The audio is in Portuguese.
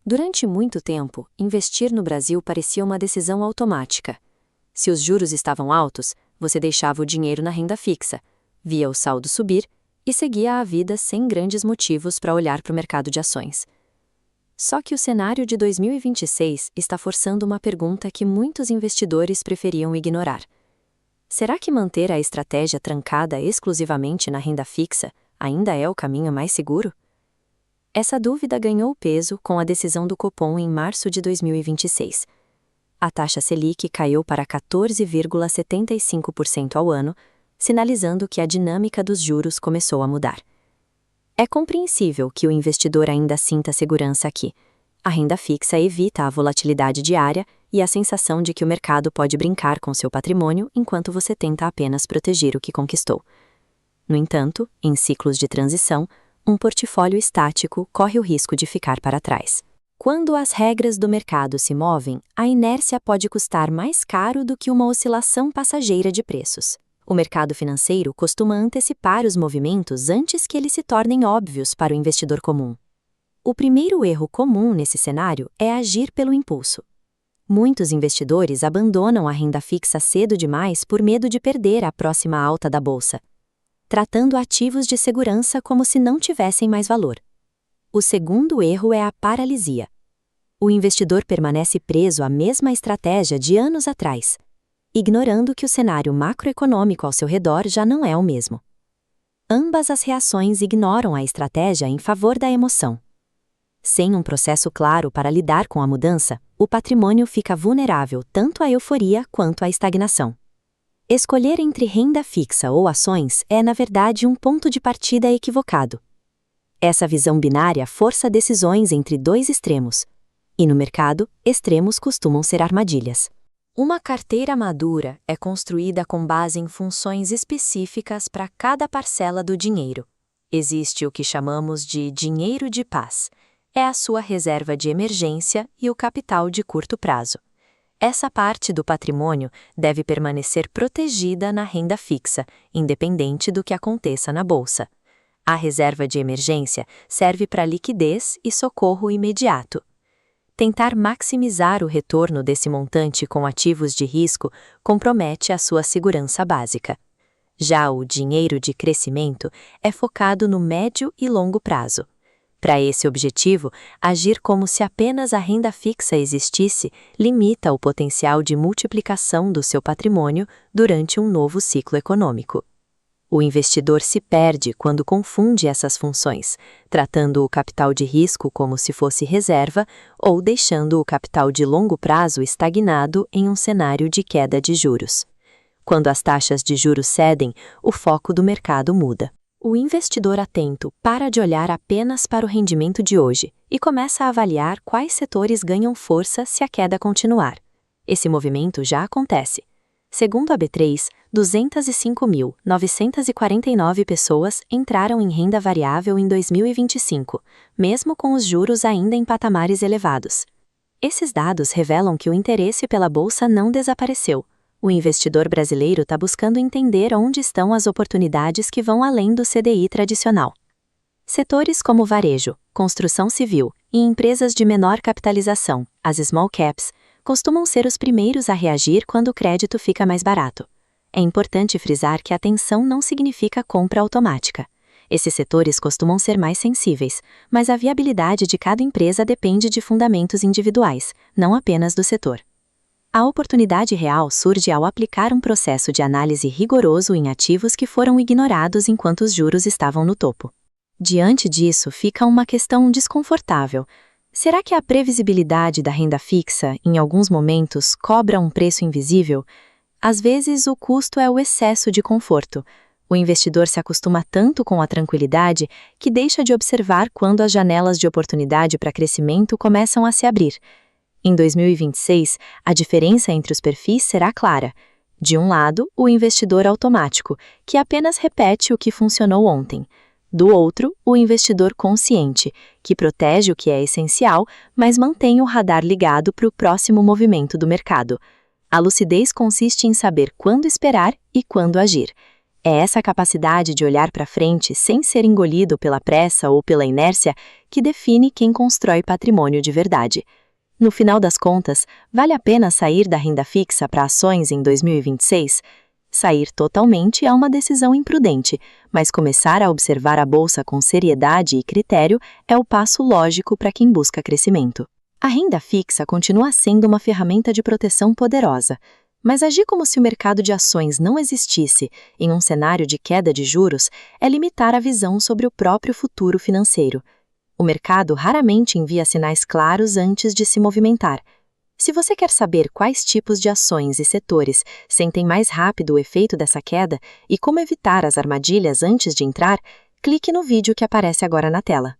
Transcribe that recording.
Durante muito tempo, investir no Brasil parecia uma decisão automática. Se os juros estavam altos, você deixava o dinheiro na renda fixa, via o saldo subir e seguia a vida sem grandes motivos para olhar para o mercado de ações. Só que o cenário de 2026 está forçando uma pergunta que muitos investidores preferiam ignorar. Será que manter a estratégia trancada exclusivamente na renda fixa ainda é o caminho mais seguro? Essa dúvida ganhou peso com a decisão do Copom em março de 2026. A taxa Selic caiu para 14,75% ao ano, sinalizando que a dinâmica dos juros começou a mudar. É compreensível que o investidor ainda sinta segurança aqui. A renda fixa evita a volatilidade diária e a sensação de que o mercado pode brincar com seu patrimônio enquanto você tenta apenas proteger o que conquistou. No entanto, em ciclos de transição, um portfólio estático corre o risco de ficar para trás. Quando as regras do mercado se movem, a inércia pode custar mais caro do que uma oscilação passageira de preços. O mercado financeiro costuma antecipar os movimentos antes que eles se tornem óbvios para o investidor comum. O primeiro erro comum nesse cenário é agir pelo impulso. Muitos investidores abandonam a renda fixa cedo demais por medo de perder a próxima alta da bolsa, tratando ativos de segurança como se não tivessem mais valor. O segundo erro é a paralisia. O investidor permanece preso à mesma estratégia de anos atrás, ignorando que o cenário macroeconômico ao seu redor já não é o mesmo. Ambas as reações ignoram a estratégia em favor da emoção. Sem um processo claro para lidar com a mudança, o patrimônio fica vulnerável tanto à euforia quanto à estagnação. Escolher entre renda fixa ou ações é, na verdade, um ponto de partida equivocado. Essa visão binária força decisões entre dois extremos. E no mercado, extremos costumam ser armadilhas. Uma carteira madura é construída com base em funções específicas para cada parcela do dinheiro. Existe o que chamamos de dinheiro de paz. É a sua reserva de emergência e o capital de curto prazo. Essa parte do patrimônio deve permanecer protegida na renda fixa, independente do que aconteça na bolsa. A reserva de emergência serve para liquidez e socorro imediato. Tentar maximizar o retorno desse montante com ativos de risco compromete a sua segurança básica. Já o dinheiro de crescimento é focado no médio e longo prazo. Para esse objetivo, agir como se apenas a renda fixa existisse limita o potencial de multiplicação do seu patrimônio durante um novo ciclo econômico. O investidor se perde quando confunde essas funções, tratando o capital de risco como se fosse reserva ou deixando o capital de longo prazo estagnado em um cenário de queda de juros. Quando as taxas de juros cedem, o foco do mercado muda. O investidor atento para de olhar apenas para o rendimento de hoje e começa a avaliar quais setores ganham força se a queda continuar. Esse movimento já acontece. Segundo a B3, 205.949 pessoas entraram em renda variável em 2025, mesmo com os juros ainda em patamares elevados. Esses dados revelam que o interesse pela bolsa não desapareceu. O investidor brasileiro está buscando entender onde estão as oportunidades que vão além do CDI tradicional. Setores como varejo, construção civil e empresas de menor capitalização, as small caps, costumam ser os primeiros a reagir quando o crédito fica mais barato. É importante frisar que atenção não significa compra automática. Esses setores costumam ser mais sensíveis, mas a viabilidade de cada empresa depende de fundamentos individuais, não apenas do setor. A oportunidade real surge ao aplicar um processo de análise rigoroso em ativos que foram ignorados enquanto os juros estavam no topo. Diante disso, fica uma questão desconfortável. Será que a previsibilidade da renda fixa, em alguns momentos, cobra um preço invisível? Às vezes, o custo é o excesso de conforto. O investidor se acostuma tanto com a tranquilidade que deixa de observar quando as janelas de oportunidade para crescimento começam a se abrir. Em 2026, a diferença entre os perfis será clara. De um lado, o investidor automático, que apenas repete o que funcionou ontem. Do outro, o investidor consciente, que protege o que é essencial, mas mantém o radar ligado para o próximo movimento do mercado. A lucidez consiste em saber quando esperar e quando agir. É essa capacidade de olhar para frente sem ser engolido pela pressa ou pela inércia que define quem constrói patrimônio de verdade. No final das contas, vale a pena sair da renda fixa para ações em 2026? Sair totalmente é uma decisão imprudente, mas começar a observar a bolsa com seriedade e critério é o passo lógico para quem busca crescimento. A renda fixa continua sendo uma ferramenta de proteção poderosa, mas agir como se o mercado de ações não existisse em um cenário de queda de juros é limitar a visão sobre o próprio futuro financeiro. O mercado raramente envia sinais claros antes de se movimentar. Se você quer saber quais tipos de ações e setores sentem mais rápido o efeito dessa queda e como evitar as armadilhas antes de entrar, clique no vídeo que aparece agora na tela.